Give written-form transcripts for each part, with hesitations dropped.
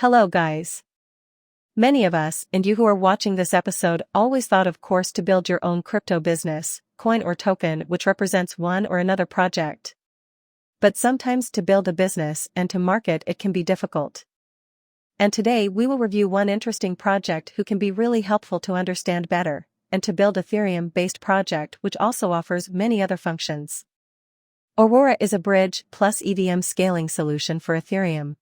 Hello guys. Many of us, and you who are watching this episode, always thought of course to build your own crypto business, coin or token which represents one or another project. But sometimes to build a business and to market it can be difficult. And today we will review one interesting project who can be really helpful to understand better, and to build Ethereum-based project which also offers many other functions. Aurora is a bridge plus EVM scaling solution for Ethereum.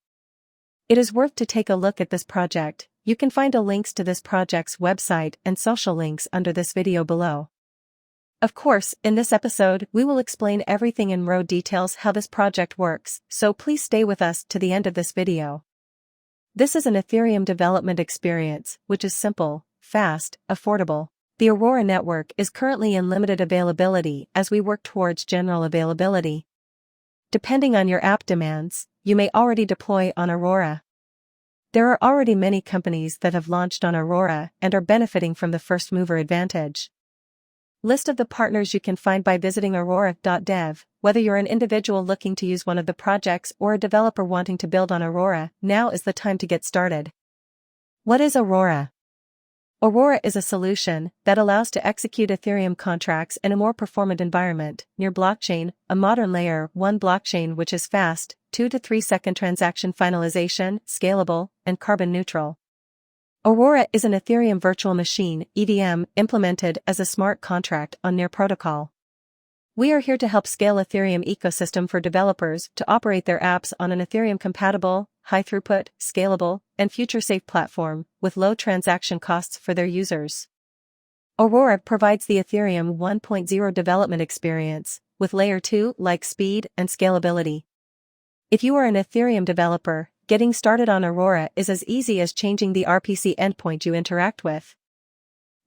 It is worth to take a look at this project. You can find links to this project's website and social links under this video below. Of course, in this episode, we will explain everything in raw details how this project works, so please stay with us to the end of this video. This is an Ethereum development experience, which is simple, fast, affordable. The Aurora network is currently in limited availability as we work towards general availability. Depending on your app demands, you may already deploy on Aurora. There are already many companies that have launched on Aurora and are benefiting from the first mover advantage. List of the partners you can find by visiting aurora.dev. Whether you're an individual looking to use one of the projects or a developer wanting to build on Aurora, now is the time to get started. What is Aurora? Aurora is a solution that allows to execute Ethereum contracts in a more performant environment, near blockchain, a modern layer 1 blockchain which is fast, 2 to 3 second transaction finalization, scalable, and carbon neutral. Aurora is an Ethereum virtual machine, EVM, implemented as a smart contract on Near protocol. We are here to help scale Ethereum ecosystem for developers to operate their apps on an Ethereum-compatible, high-throughput, scalable, and future-safe platform, with low transaction costs for their users. Aurora provides the Ethereum 1.0 development experience, with Layer 2-like speed and scalability. If you are an Ethereum developer, getting started on Aurora is as easy as changing the RPC endpoint you interact with.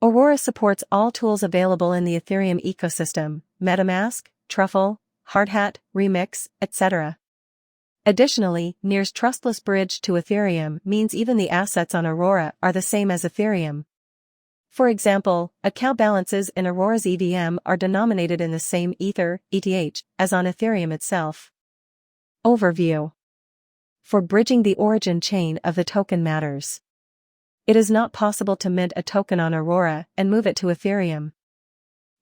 Aurora supports all tools available in the Ethereum ecosystem: MetaMask, Truffle, Hardhat, Remix, etc. Additionally, Near's trustless bridge to Ethereum means even the assets on Aurora are the same as Ethereum. For example, account balances in Aurora's EVM are denominated in the same Ether, ETH, as on Ethereum itself. Overview. For bridging the origin chain of the token matters. It is not possible to mint a token on Aurora and move it to Ethereum.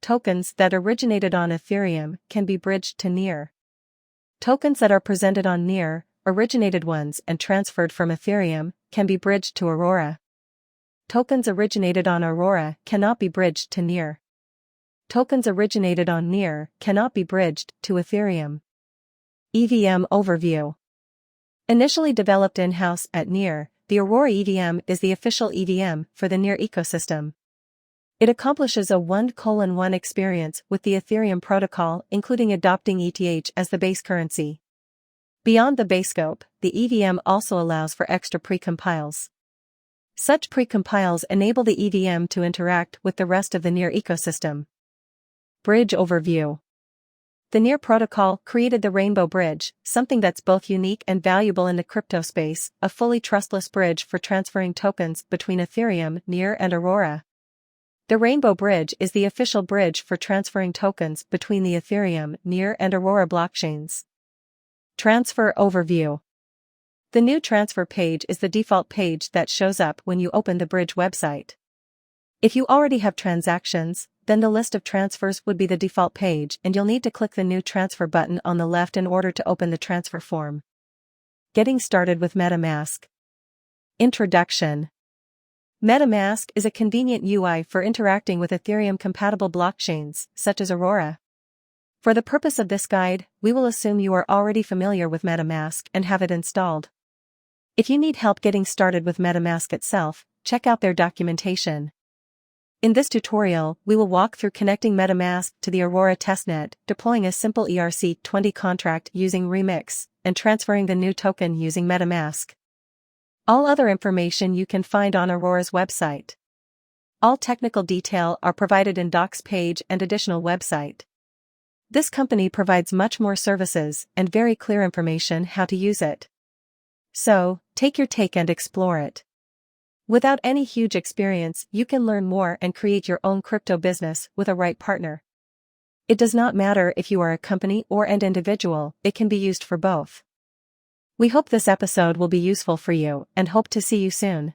Tokens that originated on Ethereum can be bridged to Near. Tokens that are presented on Near, originated ones and transferred from Ethereum, can be bridged to Aurora. Tokens originated on Aurora cannot be bridged to Near. Tokens originated on Near cannot be bridged to Ethereum. EVM overview. Initially developed in-house at Near, the Aurora EVM is the official EVM for the Near ecosystem. It accomplishes a 1:1 experience with the Ethereum protocol, including adopting ETH as the base currency. Beyond the base scope, the EVM also allows for extra precompiles. Such precompiles enable the EVM to interact with the rest of the Near ecosystem. Bridge overview. The Near protocol created the Rainbow Bridge, something that's both unique and valuable in the crypto space, a fully trustless bridge for transferring tokens between Ethereum, Near and Aurora. The Rainbow Bridge is the official bridge for transferring tokens between the Ethereum, Near and Aurora blockchains. Transfer overview. The new transfer page is the default page that shows up when you open the bridge website. If you already have transactions, then the list of transfers would be the default page and you'll need to click the new transfer button on the left in order to open the transfer form. Getting started with MetaMask. Introduction. MetaMask is a convenient UI for interacting with Ethereum-compatible blockchains, such as Aurora. For the purpose of this guide, we will assume you are already familiar with MetaMask and have it installed. If you need help getting started with MetaMask itself, check out their documentation. In this tutorial, we will walk through connecting MetaMask to the Aurora testnet, deploying a simple ERC-20 contract using Remix, and transferring the new token using MetaMask. All other information you can find on Aurora's website. All technical detail are provided in docs page and additional website. This company provides much more services and very clear information how to use it. So, take your take and explore it. Without any huge experience, you can learn more and create your own crypto business with a right partner. It does not matter if you are a company or an individual, it can be used for both. We hope this episode will be useful for you and hope to see you soon.